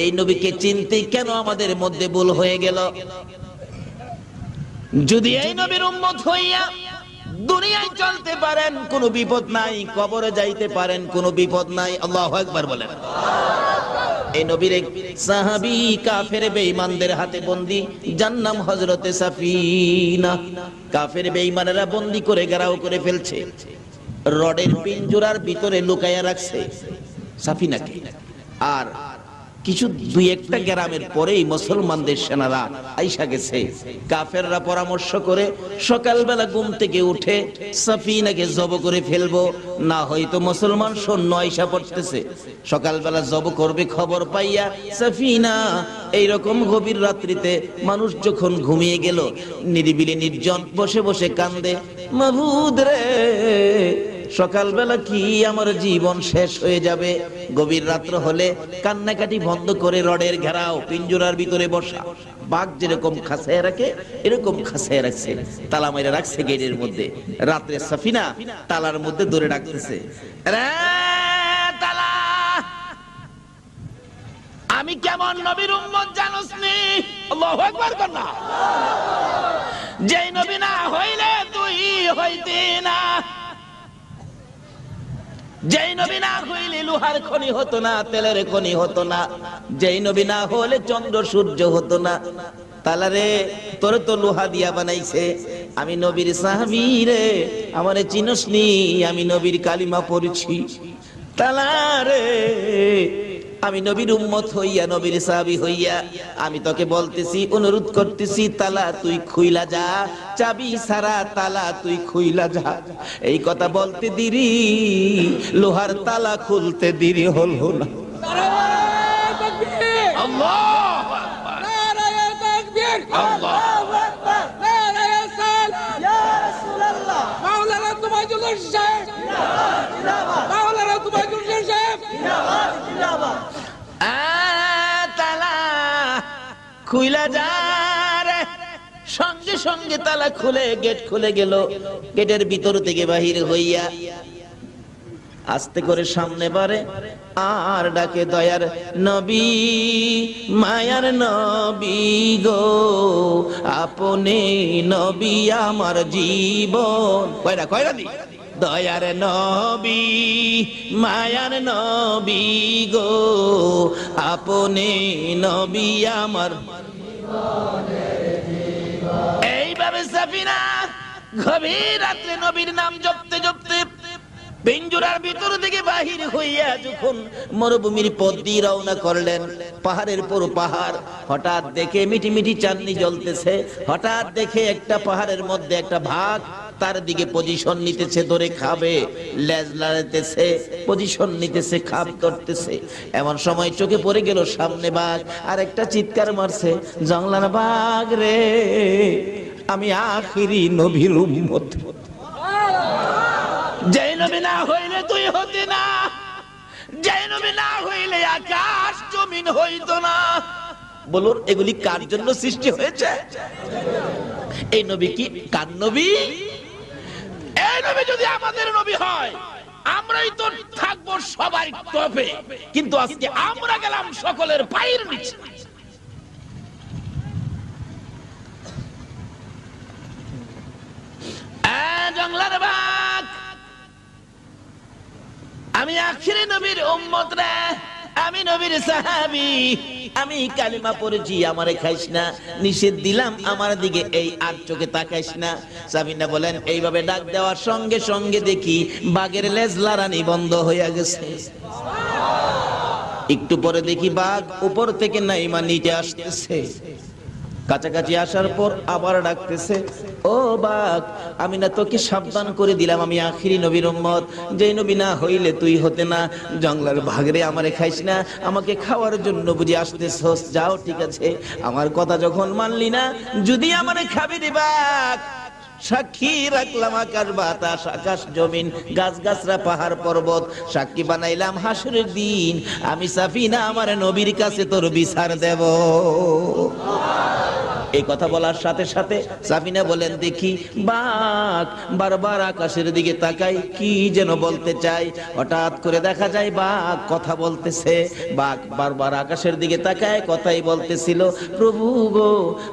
এই নবীকে চিনতে কেন আমাদের মধ্যে ভুল হয়ে গেল? যদি এই নবীর উম্মত হইয়া দুনিয়ায় চলতে পারেন কোনো বিপদ নাই, কবরে যাইতে পারেন কোনো বিপদ নাই। আল্লাহু আকবার বলেন। এই নবীর এক সাহাবী কাফের বেঈমানদের হাতে বন্দী, যার নাম হযরতে সাফিনা। কাফের বেঈমানেরা বন্দী করে ঘেরাও করে ফেলছে, রডের পিঞ্জরার ভিতরে লুকায়া রাখছে সাফিনাকে। আর কিছু দুই একটা গ্রামের পরেই মুসলমানদের সেনারা আইসা গেছে। কাফেররা পরামর্শ করে সকালবেলা ঘুম থেকে উঠে সাফিনাকে জব করে ফেলবো, না হয়তো মুসলমান সৈন্য আইসা পড়তেছে। সকালবেলা জব করবে খবর পাইয়া সাফিনা এইরকম গভীর রাত্রিতে মানুষ যখন ঘুমিয়ে গেল, নিরিবিলি নির্জন বসে বসে কান্দে, মাবুদ রে সকালবেলা কি আমার জীবন শেষ হয়ে যাবে। গভীর রাত্র হলে কান্নাকাটি বন্ধ করে রডের ঘেরাও পিঞ্জরার ভিতরে বসা। বাঘ যেরকম খাঁচায় রাখে এরকম খাঁচায় রাখছে, তালা মেরে রাখছে গেটের মধ্যে। রাত্রে সাফিনা তালার মধ্যে ধরে ডাকতেছে, রে তালা, আমি কেমন নবীর উম্মত জানোস নি? আল্লাহু আকবার কর না। যেই নবী না হইলে তুই হইতি না, যেই নবী না হইলে লোহার খনি হতো না, তেলের খনি হতো না, যেই নবী না হলে চন্দ্র সূর্য হতো না। তালারে তোরে তো লোহা দিয়া বানাইছে, আমি নবীর সাহাবী রে, আমারে চিনস নি? আমি নবীর কালিমা পড়ছি। তালারে আমি নবীর উম্মত হইয়া নবীর সাহাবী হইয়া আমি তোকে বলতেছি, অনুরোধ করতেছি, তালা তুই খুইলা যা, চাবি সারা তালা তুই খুইলা যা। এই কথা বলতে দেরি, লোহার তালা খুলতে দেরি হলো না। আল্লাহু আকবার, নারায়ে তাকবীর, আল্লাহু আকবার, নারায়ে সালাত, ইয়া রাসূলুল্লাহ। মাওলানা তুবাইদুল সাহেব জিন্দাবাদ, মাওলানা তুবাইদুল সাহেব জিন্দাবাদ, জিন্দাবাদ। তালা খুইলা যা রে। সঙ্গে সঙ্গে তালা খুলে গেট খুলে গেল। গেটের ভিতর থেকে বাহির হইয়া আস্তে করে সামনে বাড়ে আর ডাকে, দয়ার নবী, মায়ার নবী গো, আপনি নবী আমার জীবন। কয়রা কয়রা দি, দয়ার নবী, মায়ার নবী গো, আপনি নবী আমার। এইভাবে সাফিনা গভীর রাত্রে নবীর নাম জপতে জপতে পিঞ্জরার ভিতর থেকে বাহির হইয়া যখন মরুভূমির পথ দিয়ে রওনা করলেন, পাহাড়ের পর পাহাড়, হঠাৎ দেখে মিটি মিটি চাঁদনি জ্বলতেছে। হঠাৎ দেখে একটা পাহাড়ের মধ্যে একটা ভাগ তার দিকে পজিশন নিতেছে, ধরে খাবে, লেজ লাড়াইতেছে, পজিশন নিতেছে, খাপ ধরতেছে। এমন সময় চোখে পড়ে গেল সামনে বাঘ, আর একটা চিৎকার মারছে, জংলার বাঘ রে, আমি আখিরি নবীর উম্মত, যেই নবী না হইলে তুই হতি না, যেই নবী না হইলে আকাশ জমিন হইতো না। বলুন এগুলি কার জন্য সৃষ্টি হয়েছে? এই নবী কি কার নবী? এই নবী যদি আমাদের নবী হয়, আমরাই তো থাকবো সবার টপে, কিন্তু আজকে আমরা গেলাম সকলের পায়ের নিচে। জংলার বাঘ, আমি আখিরি নবীর উম্মত রে, আমি নবীর সাহাবী, আমি কালিমা পড়েছি, আমারে খাইস না, নিষেধ দিলাম, আমার দিকে এই আর চোখে তাকাইস না। সাফিনা বলেন, এইভাবে ডাক দেওয়ার সঙ্গে সঙ্গে দেখি বাঘের লেজ লাড়ানি বন্ধ হয়ে গেছে। একটু পরে দেখি বাঘ উপর থেকে নাইমা নিচে আসতেছে। কাছাকাছি আসার পর আবার ডাকতেছে, ও বাঘ, আমি না তোকে সাবধান করে দিলাম, আমি আখিরি নবীর উম্মত, যেই নবী না হইলে তুই হতে না। জংলার বাঘরে আমারে খাইস না, আমাকে খাওয়ার জন্য বুঝি আসতেছস, যাও ঠিক আছে, আমার কথা যখন মানলি না, যদি আমারে খাবি রে বাঘ, সাক্ষী রাখলাম আকাশ বাতাস, আকাশ জমিন, গাছ গাছরা, পাহাড় পর্বত, সাক্ষী বানাইলাম হাসরের দিন, আমি সাফিনা আমার নবীর কাছে তোর বিচার দেব। এই কথা বলার সাথে সাথে সাফিনা বলেন, দেখি বাঘ বারবার আকাশের দিকে তাকায়, কি যেন বলতে চায়। হঠাৎ করে দেখা যায় বাঘ কথা বলতেছে। বাঘ বারবার আকাশের দিকে তাকায়, কথাই বলতেছিল, প্রভু গো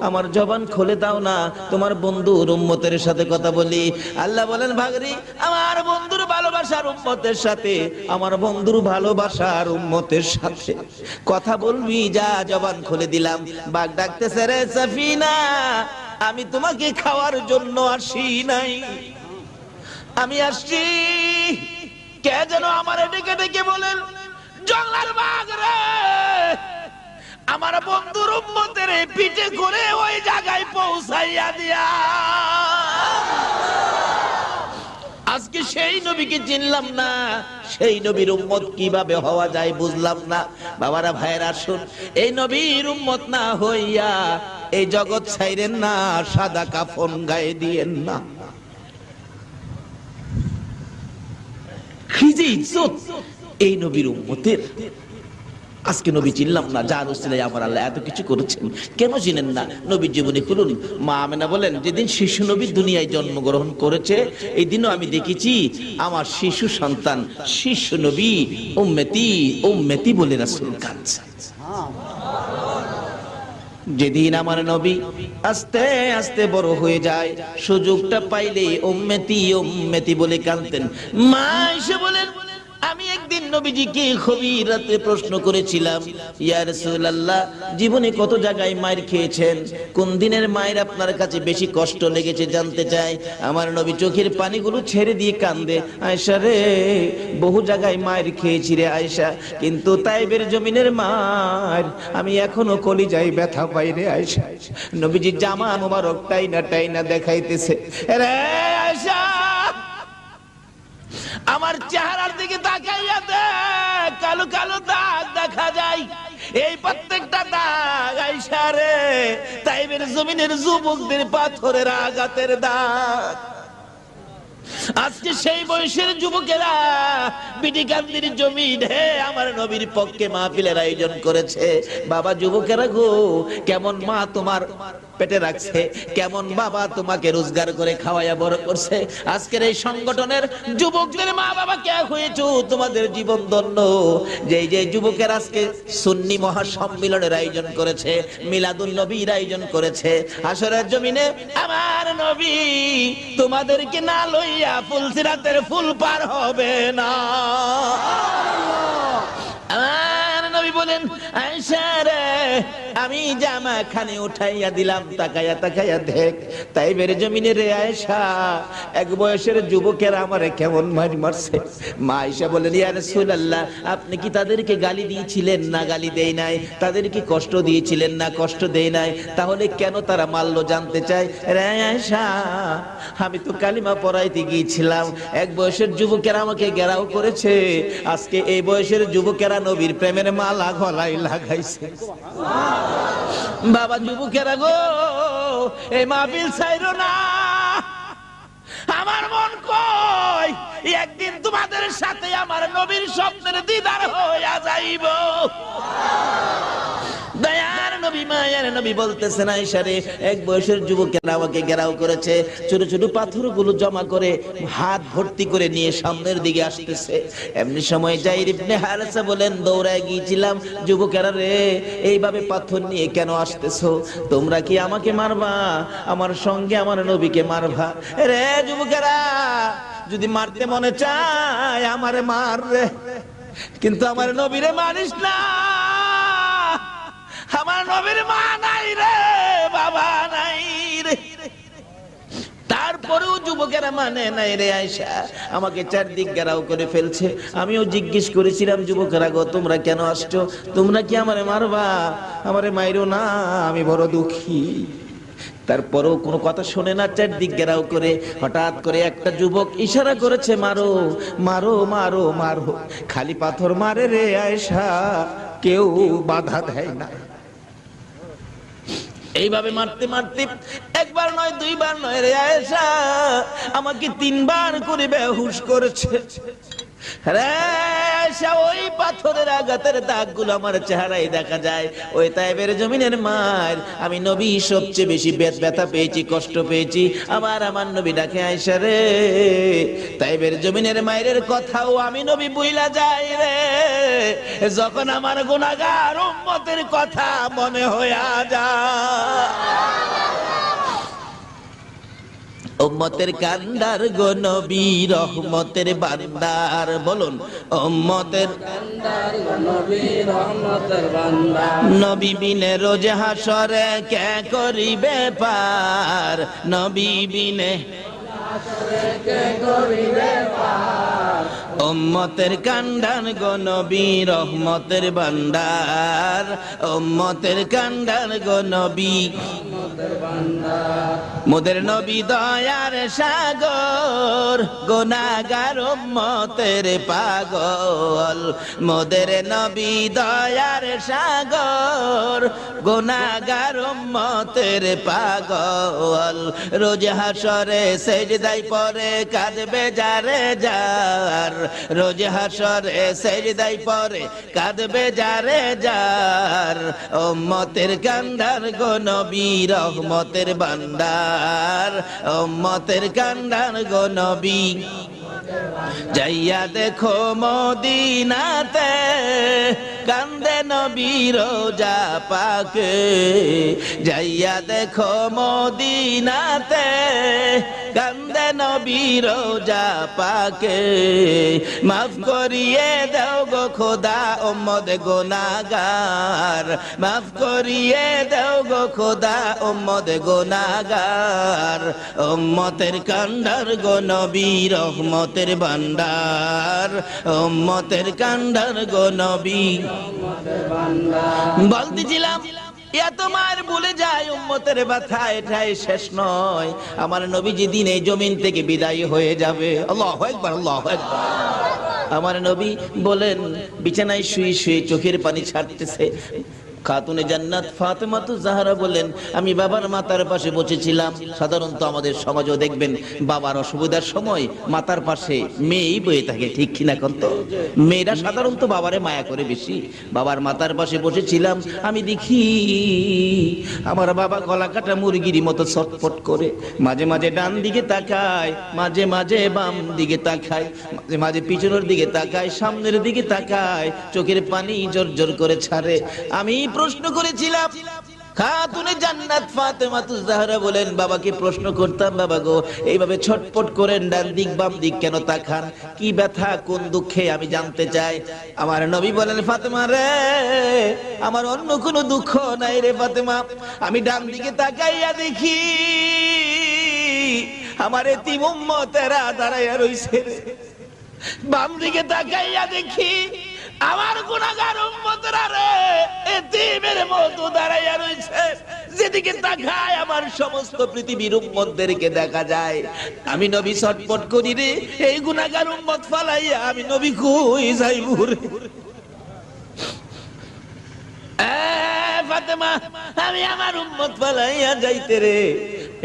আমার জবান খুলে দাও না, তোমার বন্ধুর উম্মতের সাথে কথা বলি। আল্লাহ বলেন, ভাগরি আমার বন্ধুর ভালোবাসার উম্মতের সাথে, আমার বন্ধুর ভালোবাসার উম্মতের সাথে কথা বলবি, যা জবান খুলে দিলাম। বাঘ ডাকতেছে, রে সাফিনা, আমি তোমাকে খাওয়ার জন্য আসি নাই, আমি আসছি। কে যেন আমার ডেকে ডেকে বলেন, জঙ্গলার বাঘ রে, আমার বন্ধুর উম্মতের পিঠে করে ওই জায়গায় পৌঁছাইয়া দিয়া। আজকে সেই নবীকে চিনলাম না, সেই নবীর উম্মত কিভাবে হওয়া যায় বুঝলাম না। বাবারা ভাইয়েরা আসুন, এই নবীর উম্মত না হইয়া এই জগৎ ছাইরেন না, সাদা কাফন গায়ে দিয়েন না। কি যে ইজ্জত এই নবীর উম্মতের। আজকে নবী চিনলাম না, যার উসিলায় আমার আল্লাহ এত কিছু করেছেন। কেন চিনেন না? নবীর জীবনী খুলুন। মা আমেনা বলেন, যেদিন শিশু নবী দুনিয়ায় জন্মগ্রহণ করেছে, এই দিনও আমি দেখেছি আমার শিশু সন্তান শিশু নবী উম্মতি উম্মতি বলে রাসূল কাঁদছে। যেদিন আমার নবী আস্তে আস্তে বড় হয়ে যায়, সুযোগটা পাইলে উম্মতি উম্মতি বলে কাঁদতেন। মা এসে বলেন, আমি একদিন নবীজিকে গভীর রাতে প্রশ্ন করেছিলাম, ইয়া রাসূলুল্লাহ, জীবনে কত জায়গায় মার খেয়েছেন, কোন দিনের মায়ের আপনার কাছে বেশি কষ্ট লেগেছে জানতে চাই। আমার নবী চোখের পানিগুলো ছেড়ে দিয়ে কান্দে, আয়েশা রে, বহু জায়গায় মার খেয়েছি রে আয়েশা, কিন্তু তাইবের জমিনের মার আমি এখনো কলিজায় ব্যথা পাই রে আয়েশা। নবীজি জামা মোবারক টাইনা টাইনা দেখাইতেছে, রে আয়েশা, আমার চেহারার দিকে তাকাইয়া দেখ, কালো কালো দাগ দেখা যায়। এই প্রত্যেকটা দাগ আয়েশা রে, তাইবের জমিনের যুবকদের পাথরের আঘাতের দাগ। আজকে সেই বয়সের যুবকেরা বিডিকান্দির জমিনে আমার নবীর পক্ষে মাহফিলের আয়োজন করেছে। বাবা যুবকেরা গো, কেমন মা তোমার পেটে রাখছে, কেমন বাবা তোমাকে রোজগার করে খাওয়াইয়া বড় করছে। আজকের এই সংগঠনের যুবকদের মা বাবা কে হয়েছো, তোমাদের জীবন ধন্য। যে যুবকের আজকে সুন্নি মহাসম্মিলনের আয়োজন করেছে, মিলাদুন নবীর আয়োজন করেছে, হাসরের জমিনে আমার নবী তোমাদেরকে না লইয়া ফুলসিরাতের ফুল পার হবে না। আমার নবী বলেন, আয়েশা রে, আমি জামা খানে উঠাইয়া দিলাম, তাকাইয়া তাকাইয়া দেখ, তাইবের জমিনে রে আয়েশা, এক বয়সের যুবকের আমারে কেমন মারি মারছে। মা আয়েশা বলেন, ইয়া রাসূলুল্লাহ, আপনি কি তাদেরকে গালি দিয়েছিলেন? না গালি দেই নাই। তাদেরকে কষ্ট দিয়েছিলেন? না কষ্ট দেই নাই। তাহলে কেন তারা মারলো জানতে চাই। রে আয়েশা, আমি তো কালিমা পড়াইতে গিয়েছিলাম, এক বয়সের যুবকেরা আমাকে ঘেরাও করেছে। আজকে এই বয়সের যুবকেরা নবীর প্রেমের মালা গলায় লাগাইছে। বাবা যুবকেরা গো, এই মাহফিল ছাইরো না। আমার মন কই একদিন তোমাদের সাথে আমার নবীর স্বপ্নের দিদার হইয়া যাইব। দয়ার নবী মায়ার নবী বলতেছেন, আয়েশা রে, এক বয়সের যুবকেরা আমাকে ঘেরাও করেছে, ছোট ছোট পাথরগুলো জমা করে হাত ভর্তি করে নিয়ে সামনের দিকে আসতেছে। এমনি সময় যায়ের ইবনে হারেসা বলেন, দৌড়ায় গিয়েছিলাম, যুবকেরা রে, এইভাবে পাথর নিয়ে কেন আসতেছো? তোমরা কি আমাকে মারবা? আমার সঙ্গে আমার নবীকে মারবা? রে যুবকেরা, যদি মারতে মনে চায় আমারে মার রে, কিন্তু আমার নবীরে মারিস না। আমার নবীর মা নাই রে, বাবা নাই রে। তারপরেও যুবকেরা মানে নাই রে আয়েশা, আমাকে চারদিক ঘেরাও করে ফেলছে। আমিও জিজ্ঞেস করেছিলাম, যুবকেরা গো, তোমরা কেন আসছো? তোমরা কি আমারে মারবা? আমারে মাইরো না, আমি বড় দুঃখী। তারপরেও কোনো কথা শোনে না, চারদিক ঘেরাও করে। হঠাৎ করে একটা যুবক ইশারা করেছে, মারো মারো মারো মারো। খালি পাথর মারে রে আয়েশা, কেউ বাধা দেয় না। এইভাবে মারতে মারতে একবার নয়, দুইবার নয় রে আয়েশা, আমাকে 3 বার করে বেহুশ করেছে। ওই পাথরের আঘাতের দাগগুলো আমার চেহারায় দেখা যায়। ওই তায়েবের জমিনের মার আমি নবী সবচেয়ে বেশি ব্যথা পেয়েছি, কষ্ট পেয়েছি। আমার নবী ডাকে, আয়েশা রে, তায়েবের জমিনের মায়ের কথাও আমি নবী বুইলা যাই রে, যখন আমার গুনাহগার উম্মতের কথা মনে হইয়া যায়। উম্মতের কান্ডার গো নবী, রহমতের বান্দার, বলুন উম্মতের কান্ডার গো নবী, রহমতের বান্দার। নবী বিনে রোজ হাসরে কে করিবে পার, নবী বিনে হাসরে কে করিবে পার। উম্মতের কান্ডার গো নবী, রহমতের বান্দার, উম্মতের কান্ডার গো নবী, মোদের নবী দয়ার সাগর, গুনাহগার উম্মতের পাগল। মোদের নবী দয়ার সাগর, গুনাহগার উম্মতের পাগল। রোজ হাসরে সেজদায় পড়ে কাঁদবে যারে যার, রোজ হাসরে সেজদায় পড়ে কাঁদবে যারে যার। উম্মতের কান্ডার গো নবী, রহমতের বান্দার, উম্মতের কান্ডার গো নবী। যাইয়া দেখো মদিনাতে কান্দে নবী রোজা পাকে, যাইয়া দেখো মদিনাতে কান্দে নবী রোজা পাকে। মাফ করিয়ে দাও গো খোদা উম্মত গুনাহগার, মাফ করিয়ে দাও গো খোদা উম্মত গুনাহগার। উম্মতের কান্ডার গো নবী, রহমতের ভান্ডার, উম্মতের কান্ডার গো নবী। বলতেছিলাম এত মার ভুলে যায় উম্মতের ব্যথা, এটাই শেষ নয়। আমার নবী যেদিন এই জমিন থেকে বিদায় হয়ে যাবে, আল্লাহু আকবার, আল্লাহু আকবার। আমার নবী বলেন, বিছানায় শুয়ে শুয়ে চোখের পানি ছাড়তেছে। খাতুনে জান্নাত ফাতেমাতু জাহরা বলেন, আমি বাবার মাথার পাশে বসেছিলাম। সাধারণত আমাদের সমাজও দেখবেন বাবার অসুবিধার সময় মাথার পাশে মেয়েই বয়ে থাকে, ঠিক কিনা কত? মেয়েরা সাধারণত বাবারে মায়া করে বেশি। বাবার মাথার পাশে বসেছিলাম, আমি দেখি আমার বাবা গলা কাটা মুরগির মতো ছটফট করে, মাঝে মাঝে ডান দিকে তাকায়, মাঝে মাঝে বাম দিকে তাকায়, মাঝে মাঝে পিছনের দিকে তাকায়, সামনের দিকে তাকায়, চোখের পানি জোর করে ছাড়ে। আমি প্রশ্ন করেছিলাম, খাতুনে জান্নাত ফাতেমাতু জাহরা বলেন, বাবাকে প্রশ্ন করতাম, বাবা গো এইভাবে ছটফট করেন ডান দিক বাম দিক কেন তাকান, কি ব্যথা কোন দুঃখে আমি জানতে চাই। আমার নবী বলেন, ফাতেমা রে, আমার অন্য কোনো দুঃখ নাই রে ফাতেমা। আমি ডান দিকে তাকাইয়া দেখি আমার এতিম উম্মতেরা দাঁড়াইয়া রইছে, বাম দিকে তাকাইয়া দেখি আমার গুনাহগার উম্মতরা রে এতিমের মতো দাঁড়াইয়া রইছে। যেদিকে তাকায় আমার সমস্ত পৃথিবীর উম্মতদেরকে দেখা যায়। আমি নবী ছটফট করি রে, এই গুনাহগার উম্মত ফালাইয়া আমি নবী কই যাইব রে। ফাতেমা, আমি আমার উম্মত ফালাইয়া যাইতে রে,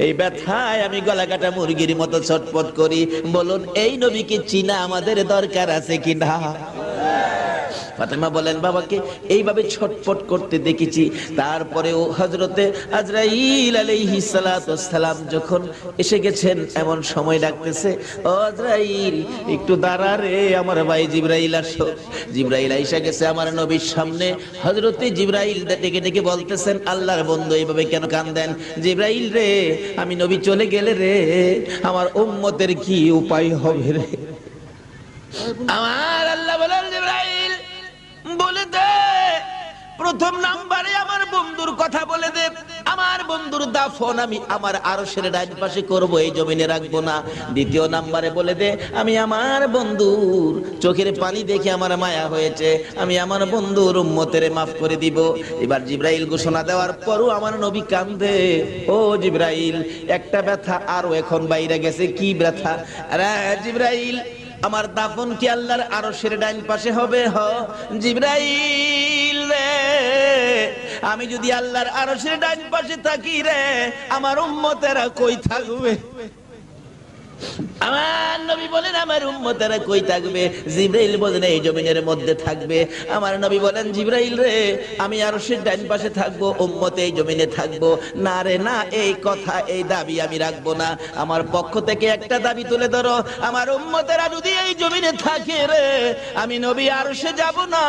এই ব্যথায় আমি গলা কাটা মুরগির মতো ছটফট করি। বলুন এই নবীকে চিনা আমাদের দরকার আছে কিনা? ফাতেমা বলেন, বাবাকে এইভাবে ছটফট করতে দেখেছি। তারপরেও হযরতে আজরাইল আলাইহিস সালাতু ওয়াস সালাম যখন এসে গেছেন, এমন সময় ডাকতেছে, ও আজরাইল একটু দাঁড়া রে, আমার ভাই জিবরাইল আসো। জিবরাইল আইসা গেছে আমার নবীর সামনে। হযরতে জিবরাইল ডেকে ডেকে বলতেছেন, আল্লাহর বন্ধু এইভাবে কেন কান্দেন? জিবরাইল রে, আমি নবী চলে গেলে রে আমার উম্মতের কি উপায় হবে রে? আমার আল্লাহ বলেন, জিবরাইল বলে দে, প্রথম নাম্বারে আমার বন্ধুর কথা বলে দে। আমার বন্ধুর দাফন আমি আমার আরশের ডান পাশে করব, এই জমিনে রাখবো না। দ্বিতীয় নাম্বারে বলে দে, আমি আমার বন্ধুর চোখের পানি দেখে আমার মায়া হয়েছে, আমি আমার বন্ধুর উম্মতের মাফ করে দিব। এবার জিবরাইল ঘোষণা দেওয়ার পরও আমার নবী কান্দে। ও জিবরাইল, একটা ব্যথা আরো এখন বাইরে গেছে। কি ব্যথা? আরে জিবরাইল, আমার দাফন কি আল্লাহর আরশের ডান পাশে হবে? হ জিবরাইল রে, আমি যদি আল্লাহর আরশের ডান পাশে থাকি রে, আমার উম্মতেরা কই থাকবে? আমার নবী বলেন আমার উম্মতেরা কই থাকবে? জিবরাইল বলেন এই জমিনের মধ্যে থাকবে। আমার নবী বলেন জিবরাইল রে, আমি আরশের ডান পাশে থাকবো, উম্মত এই জমিনে থাকবো। না রে না, এই কথা এই দাবি আমি রাখবো না। আমার পক্ষ থেকে একটা দাবি তুলে ধরো, আমার উম্মতেরা যদি এই জমিনে থাকে রে, আমি নবী আরশে যাব না,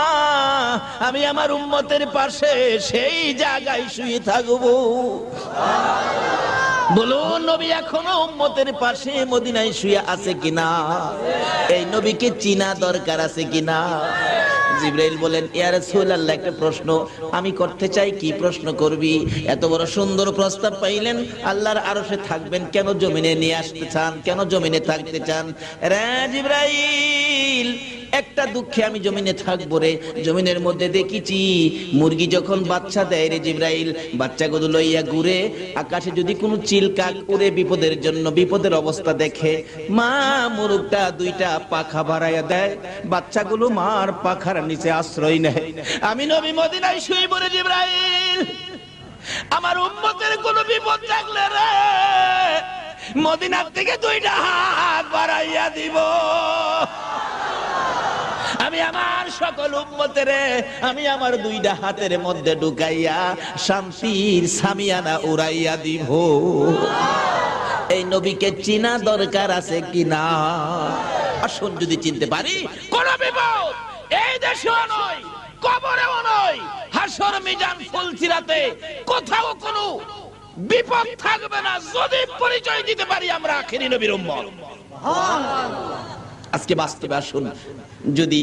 আমি আমার উম্মতের পাশে সেই জায়গায় শুয়ে থাকবো। বলুন নবী এখনো উম্মতের পাশে মদিনায় শুয়ে আছে কিনা? এই নবীকে চিনা দরকার আছে কিনা? জিবরাইল বলেন ইয়া রাসূলুল্লাহ, একটা প্রশ্ন আমি করতে চাই। কি প্রশ্ন করবি? এত বড় সুন্দর প্রস্তাব পাইলেন, আল্লাহর আরশে থাকবেন, কেন জমিনে নিয়ে আসতে চান? কেন জমিনে থাকতে চান? রে জিবরাইল, একটা দুঃখে আমি জমিনে থাকবো রে। জমিনের মধ্যে দেখেছি মুরগি যখন বাচ্চা দেয় রে জিবরাইল, বাচ্চাগুলো লইয়া ঘুরে, আকাশে যদি কোনো চিলকাক উড়ে বিপদের জন্য, বিপদের অবস্থা দেখে, মা মুরগটা দুইটা পাখা বাড়াইয়া দেয়, বাচ্চাগুলো মার পাখার নিচে আশ্রয় নেয়। আমি নবী মদিনায় শুইব রে জিবরাইল, আমার উম্মতের কোনো বিপদ থাকলে রে মদিনার থেকে দুইটা হাত বাড়াইয়া দিব। আমি আমার সকল উম্মতের আমি আমার দুইটা হাতের মধ্যে ঢুকাইয়া শান্তির সামিয়ানা উড়াইয়া দিব। এই নবীকে চিনা দরকার আছে কিনা? আসুন যদি চিনতে পারি, কোন বিপদ এই দেশেও নয়, কবরেও নয়, হাসর মিজান ফুলসিরাতে কোথাও কোনো বিপদ থাকবে না যদি পরিচয় দিতে পারি আমরা আখেরি নবীর উম্মত। আজকে বাস্তবে আসুন, যদি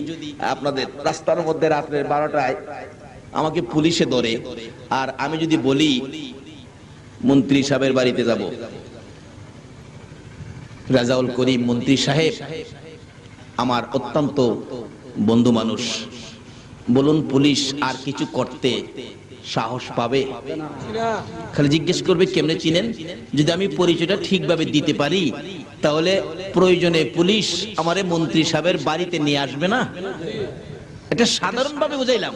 আপনাদের রাস্তার মধ্যে রাত্রের 12টায় আমাকে পুলিশে ধরে, আর আমি যদি বলি মন্ত্রী সাহেবের বাড়িতে যাব, রাজাউল করিম মন্ত্রী সাহেব আমার অত্যন্ত বন্ধু মানুষ, বলুন পুলিশ আর কিছু করতে সাহস পাবে? খালি জিজ্ঞেস করবে কেমনে চিনেন? যদি আমি পরিচয়টা ঠিকভাবে দিতে পারি, তাহলে প্রয়োজনে পুলিশ আমারে মন্ত্রী সাহেবের বাড়িতে নিয়ে আসবে না? এটা সাধারণভাবে বুঝাইলাম।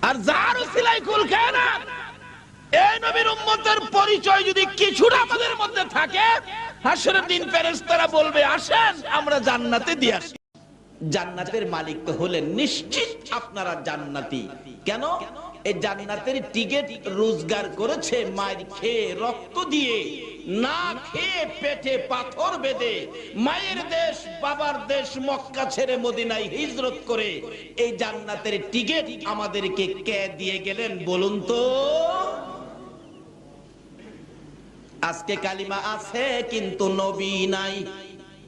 আর যার উসিলায় কুল খায়রাত, এই নবীর উম্মতের পরিচয় যদি কিছুটা আমাদের মধ্যে থাকে, হাসরের দিন ফেরেশতারা বলবে আসেন আমরা জান্নাতে দিয়ে আসি। জান্নাতের মালিক তো হলেন নিশ্চিত আপনারা জান্নাতি। কেন? এই জান্নাতের টিকিট রোজগার করেছে মায়ের খেয়ে, রক্ত দিয়ে, না খেয়ে পেটে পাথর বেঁধে, মায়ের দেশ বাবার দেশ মক্কা ছেড়ে মদিনায় হিজরত করে এই জান্নাতের টিকিট আমাদেরকে কে দিয়ে গেলেন বলুন তো? আজকে কালিমা আছে কিন্তু নবী নাই।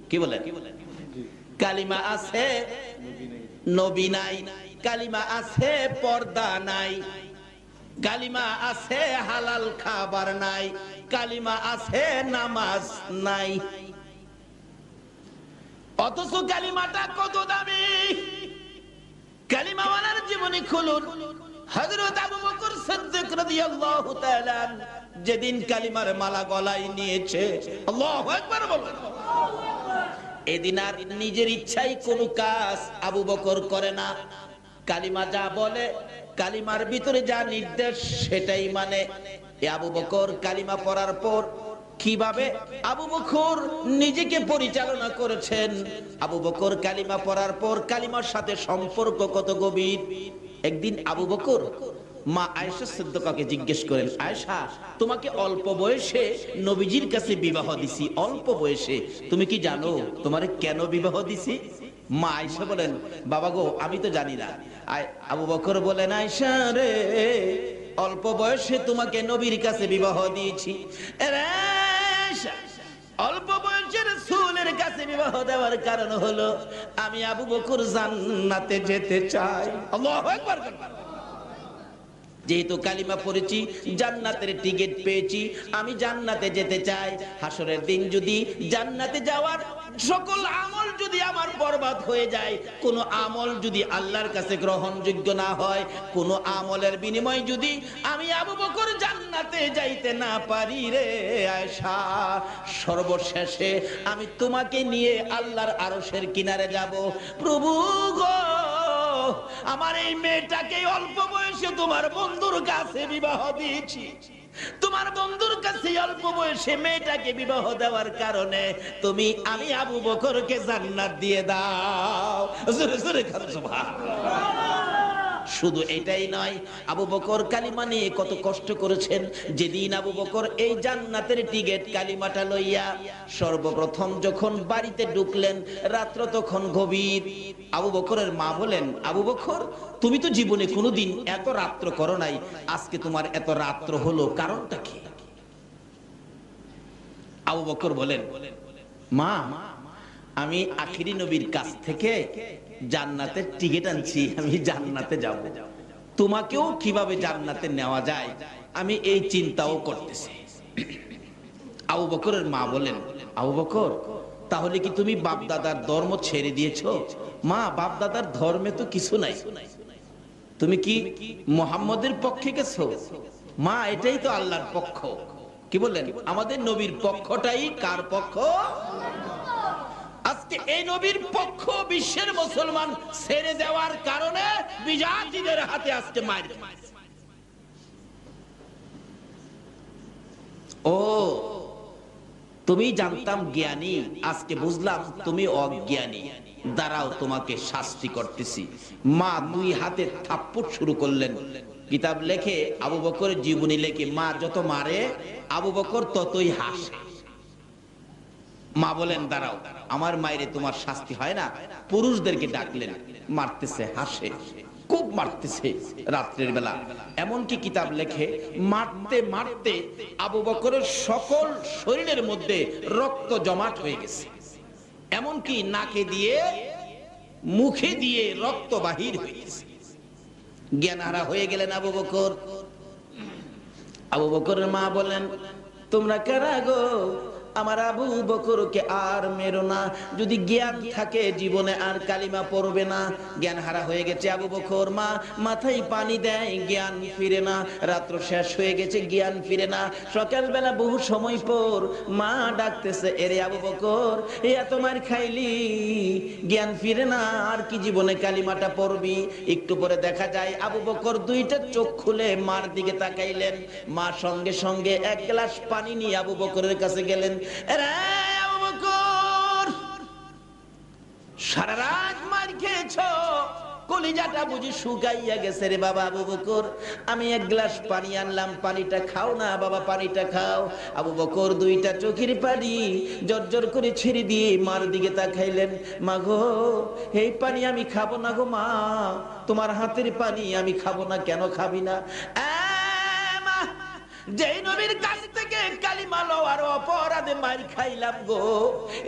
কি বলেন? কালিমা আছে নবী নাই, কালিমা আছে পর্দা নাই, কালিমা আছে হালাল খাবার নাই, কালিমা আছে নামাজ নাই। অথচ কালিমাটা কত দামি! কালিমাওয়ালার জীবনী খুলুন। হযরত আবু বকর সিদ্দিক রাদিয়াল্লাহু তাআলা যেদিন কালিমার মালা গলায় নিয়েছে, আল্লাহু আকবার বলেন, এদিন আর নিজের ইচ্ছায় কোনো কাজ আবু বকর করে না। কালিমা যা বলে, কালিমার ভিতরে যা নির্দেশ সেটাই মানে। আবু বকর কালিমা পড়ার পর কিভাবে আবু বকর নিজেকে পরিচালনা করেছেন, আবু বকর কালিমা পড়ার পর কালিমার সাথে সম্পর্ক কত গভীর। একদিন আবু বকর মা আয়েশা সিদ্দিকাকে জিজ্ঞেস করেন, আয়েশা তোমাকে অল্প বয়সে নবীজির কাছে বিবাহ দিছি, অল্প বয়সে, তুমি কি জানো তোমারে কেন বিবাহ দিছি? মা আয়েশা বলেন, বাবা গো আমি তো জানি না। আবু বকর বলেন, আয়েশা রে অল্প বয়সে তোমাকে নবীর কাছে বিবাহ দিয়েছি। অল্প বয়সের রাসূলের কাছে বিবাহ দেওয়ার কারণ হলো আমি আবু বকর জান্নাতে যেতে চাই। আল্লাহু আকবার। যেহেতু কালিমা পড়েছি, জান্নাতের টিকিট পেয়েছি, আমি জান্নাতে যেতে চাই। হাসরের দিন যদি জান্নাতে যাওয়ার সকল আমল যদি আমার বরবাদ হয়ে যায়, কোন আমল যদি আল্লাহর কাছে গ্রহণযোগ্য না হয়, কোন আমলের বিনিময়ে যদি আমি আবু বকর জান্নাতে যাইতে না পারি রে আয়েশা, সর্বশেষে আমি তোমাকে নিয়ে আল্লাহর আরশের কিনারে যাব। প্রভু গো, আমার এই মেয়েটাকে অল্প বয়সে তোমার বন্ধুর কাছে বিবাহ দিয়েছি, তোমার বন্ধুর কাছে অল্প বয়সে মেয়েটাকে বিবাহ দেওয়ার কারণে আমি আবু বকরকে জান্নাত দিয়ে দাও। জোরে জোরে খান সুবহানাল্লাহ। শুধু এটাই নয়, আবু বকর কালিমা নিয়ে কত কষ্ট করেছেন। যেদিন আবু বকর এই জান্নাতের টিকেট কালিমাটা লইয়া সর্বপ্রথম যখন বাড়িতে ঢুকলেন, রাত্র তখন গভীর। আবু বকরের মা বলেন, আবু বকর তুমি তো জীবনে কোনোদিন এত রাত্র করো নাই, আজকে তোমার এত রাত্র হলো, কারণটা কি? আবু বকর বলেন, মা আমি আখিরি নবীর কাছ থেকে জান্নাতের টিকিট আনছি, আমি জান্নাতে যাব। তোমাকেও কিভাবে জান্নাতে নেওয়া যায় আমি এই চিন্তাও করতেছি। আবু বকরের মা বলেন, আবু বকর তাহলে কি তুমি বাপ দাদার ধর্ম ছেড়ে দিয়েছো? মা বাপ দাদার ধর্মে তো কিছু নাই, তুমি কি মুহাম্মদের পক্ষে গেছো? মা এটাই তো আল্লাহর পক্ষ। কি বললেন? আমাদের নবীর পক্ষটাই কার পক্ষ? আজকে এই নবীর পক্ষ বিশ্বের মুসলমান ছেড়ে দেওয়ার কারণে বিজাতিদের হাতে আজকে মার। ও তুমি জানতাম জ্ঞানী, আজকে বুঝলাম তুমি অজ্ঞানী। দাঁড়াও তোমাকে শাস্তি করতেছি। মা দুই হাতে থাপ্পড় শুরু করলেন। কিতাব লেখে, আবু বকরের জীবনী লেখে, মা যত মারে আবু বকর ততই হাসে। মা বলেন, দাঁড়াও আমার মায়েরে তোমার শাস্তি হয় না। পুরুষদেরকে ডাকলেন, মারতেছে, হাসে, খুব মারতেছে রাত্রের বেলা। এমনকি কিতাব লেখে মারতে মারতে আবু বকরের সকল শরীরের মধ্যে রক্ত জমাট হয়ে গেছে, এমনকি নাকে দিয়ে মুখে দিয়ে রক্ত বাহির হয়ে গেছে। জ্ঞানহারা হয়ে গেলেন আবু বকর। আবু বকরের মা বলেন, তোমরা কারা গো? আমার আবু বকরকে আর মেরো না, যদি জ্ঞান থাকে জীবনে আর কালিমা পড়বে না। জ্ঞান হারা হয়ে গেছে আবু বকর। মা মাথায় পানি দেয়, জ্ঞান ফিরে না। রাত্র শেষ হয়ে গেছে, জ্ঞান ফিরে না। সকালবেলা বহু সময় পর মা ডাকতেছে, এরে আবু বকর এত মার খাইলি, জ্ঞান ফিরে না, আর কি জীবনে কালিমাটা পড়বি? একটু পরে দেখা যায় আবু বকর দুইটা চোখ খুলে মার দিকে তাকাইলেন। মা সঙ্গে সঙ্গে এক গ্লাস পানি নিয়ে আবু বকরের কাছে গেলেন। আবু বকর সারা রাত মার খেয়েছো, কলিজাটা বুঝি শুকাইয়া গেছে রে বাবা। আবু বকর আমি এক গ্লাস পানি আনলাম, পানিটা খাও না বাবা, পানিটা খাও। আবু বকর দুইটা চোখের পানি জর্জর করে ছেড়ে দিয়ে মার দিকে তাকাইলেন। মা গো এই পানি আমি খাবো না গো মা, তোমার হাতের পানি আমি খাবো না। কেন খাবি না? যেই নবীর কাছ থেকে কালিমা লওয়ার অপরাধে মার খাইলাম গো,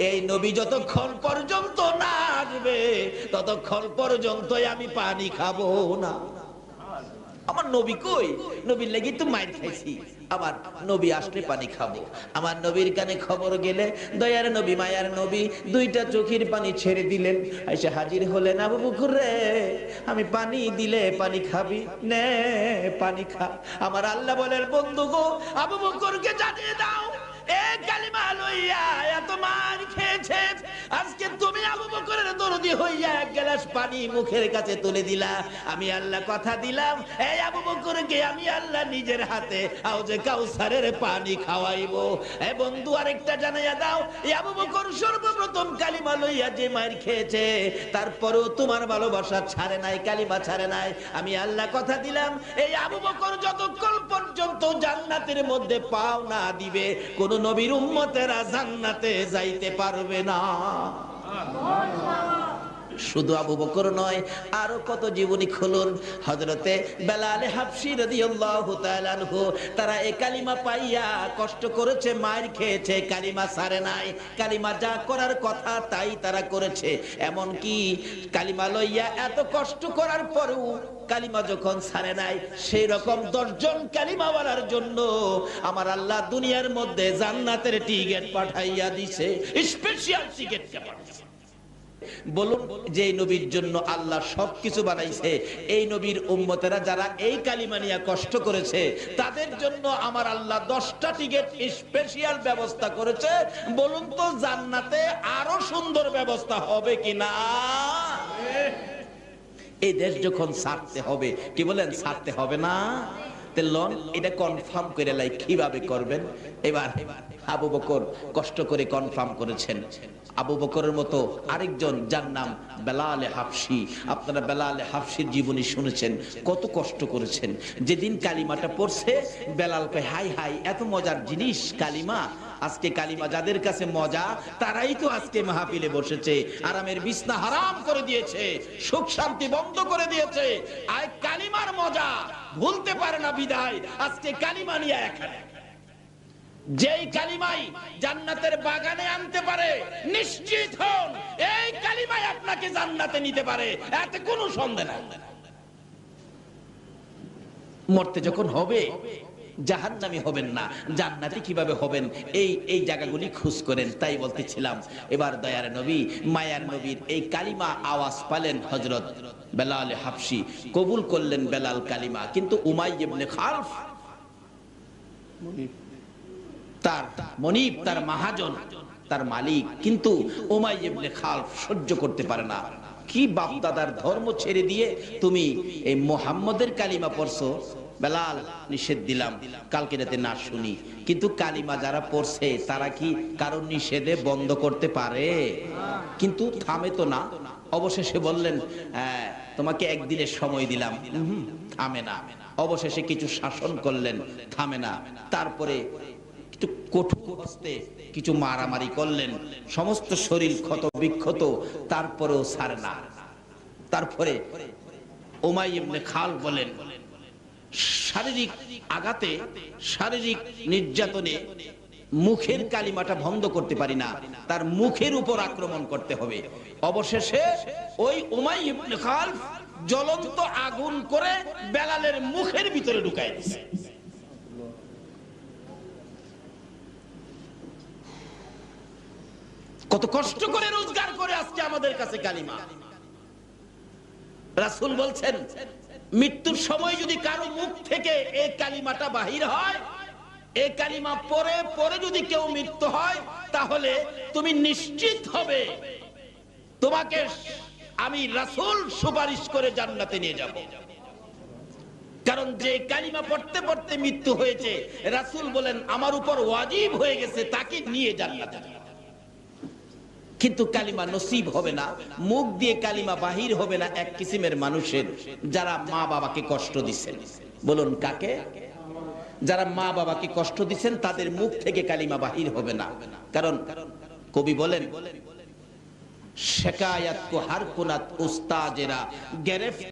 এই নবী যতক্ষণ পর্যন্ত না আসবে ততক্ষণ পর্যন্ত আমি পানি খাবো না। আমার নবী কই? নবীর লাগি তো মার খাইছি, আবার নবী আসলে পানি খাবো। আমার নবীর কানে খবর গেলে দয়ার নবী মায়ার নবী দুইটা চোখের পানি ছেড়ে দিলেন। এসে হাজির হলেন, আবু বকর রে আমি পানি দিলে পানি খাবি, নে পানি খা। আমার আল্লাহ বলেন, বন্ধু গো আবু বকরকে জানিয়ে দাও এই কালিমা লইয়া এত মার খেয়েছে, আজকে তুমি আবু বকরের দরদি হইয়া এক গ্লাস পানি মুখের কাছে তুলে দিলা। আমি আল্লাহ কথা দিলাম, এই আবু বকরকে আমি আল্লাহ নিজের হাতে আউজে কাউসারের পানি খাওয়াইবো। এ বন্ধু আরেকটা জানাইয়া দাও, এই আবু বকর সর্বপ্রথম কালিমা লইয়া যে মার খেয়েছে, তারপরেও তোমার ভালোবাসা ছাড়ে নাই, কালিমা ছাড়ে নাই। আমি আল্লাহ কথা দিলাম, এই আবু বকর যতক্ষণ পর্যন্ত জান্নাতের মধ্যে পাও না দিবে, কোন নবীর উম্মতেরা জান্নাতে যাইতে পারবে না। শুধু আবু বকর নয়, আরো কত জীবনী খুলুন। হযরতে বেলাল হাবশী রাদিয়াল্লাহু তাআলা আনহু, তারা এই কালিমা পাইয়া কষ্ট করেছে, মার খেয়েছে, কালিমা ছাড়ে নাই। কালিমা যা করার কথা তাই তারা করেছে। এমন কি কালিমা লইয়া এত কষ্ট করার পরেও কালিমা যখন ছাড়ে নাই, সেই রকম 10 জন কালিমাওয়ালার জন্য আমার আল্লাহ দুনিয়ার মধ্যে জান্নাতের টিকেট পাঠাইয়া দিছে, স্পেশাল টিকেট পাঠাইছে। বলুন, যে নবীর জন্য আল্লাহ সবকিছু বানাইছে, এই নবীর উম্মতেরা যারা এই কালিমা নিয়ে কষ্ট করেছে, তাদের জন্য আমার আল্লাহ 10টা টিকেট স্পেশাল ব্যবস্থা করেছে। বলুন তো জান্নাতে আরো সুন্দর ব্যবস্থা হবে কিনা? এই দেশ যখন ছাড়তে হবে, কি বলেন, ছাড়তে হবে না? তেলন এটা কনফার্ম করে লাই কিভাবে করবেন। এবার আবু বকর কষ্ট করে কনফার্ম করেছেন। আবু বকরের মতো আরেকজন যার নাম বেলাল হাবশী, আপনারা বেলাল হাবশীর জীবনী শুনেছেন, কত কষ্ট করেছেন। যেদিন কালিমাটা পড়ছে বেলাল কয় হাই হাই এত মজার জিনিস কালিমা, আজকে কালিমা যাদের কাছে মজা তারাই তো আজকে মাহফিলে বসেছে, আরামের বিছনা হারাম করে দিয়েছে, সুখ শান্তি বন্ধ করে দিয়েছে। আর কালিমার মজা ভুলতে পারে না বিদায় আজকে কালিমা নিয়ে এখানে। যেই কালিমাই জান্নাতের বাগানে আনতে পারে নিশ্চিত হন এই কালিমাই আপনাকে জান্নাতে নিতে পারে, এতে কোনো সন্দেহ নাই। মরতে যখন হবে জাহান্নামী হবেন না, জান্নাতি কিভাবে হবেন এই জায়গাগুলি খোঁজ করেন। তাই বলতেছিলাম এবার দয়ার নবী মায়ার নবীর এই কালিমা আওয়াজ পালেন হযরত বেলাল হাবশী, কবুল করলেন বেলাল কালিমা। কিন্তু উমাইয়া ইবনে খালফ তার মনিব, তার মহাজন, তার মালিক, কিন্তু উমাইয়া ইবনে খালফ সহ্য করতে পারে না। কি বাপ দাদার ধর্ম ছেড়ে দিয়ে তুমি এই মুহাম্মদের কালিমা পড়ছো? বেলাল নিষেধ দিলাম কালকে রাতে না শুনি, কিন্তু কালিমা যারা পড়ছে তারা কি কারণ নিষেধে বন্ধ করতে পারে? কিন্তু থামে তো না। অবশেষে বললেন তোমাকে একদিনের সময় দিলাম, থামে না। অবশেষে কিছু শাসন করলেন, থামে না। তারপরে একটু কঠোর হস্তে কিছু মারামারি করলেন, সমস্ত শরীর ক্ষত বিক্ষত, তারপরেও ছাড়ে না। তারপরে উমাইয়া ইবনে খালফ বলেন শারীরিক আঘাতে, শারীরিক নির্যাতনে মুখের কালিমাটা বন্ধ করতে পারি না, তার মুখের উপর আক্রমণ করতে হবে। অবশেষে ওই উমাইয়া ইবনে খালফ জ্বলন্ত আগুন করে বেলালের মুখের ভিতরে ঢুকাই দিয়েছে। কত কষ্ট করে রোজগার করে আজকে আমাদের কাছে কালিমা। রাসূল বলছেন মৃত্যুর সময় যদি কারো মুখ থেকে এই কালিমাটা বাহির হয়, এই কালিমা পরে পরে যদি কেউ মৃত্যু হয়, তাহলে তুমি নিশ্চিত হবে তোমাকে আমি রাসূল সুপারিশ করে জান্নাতে নিয়ে যাব। কারণ যে কালিমা পড়তে পড়তে মৃত্যু হয়েছে, রাসূল বলেন আমার উপর ওয়াজিব হয়ে গেছে তাকে নিয়ে জান্নাতে। কিন্তু কালিমা নসিব হবে না, মুখ দিয়ে কালিমা বাহির হবে না এক কিসিমের মানুষের, যারা মা বাবাকে কষ্ট দিচ্ছেন। বলুন কাকে? যারা মা বাবাকে কষ্ট দিচ্ছেন তাদের মুখ থেকে কালিমা বাহির হবে না। কারণ কবি বলেন শিকায়াত কো হার কুনাত উস্তাজেরা গ্রেফতার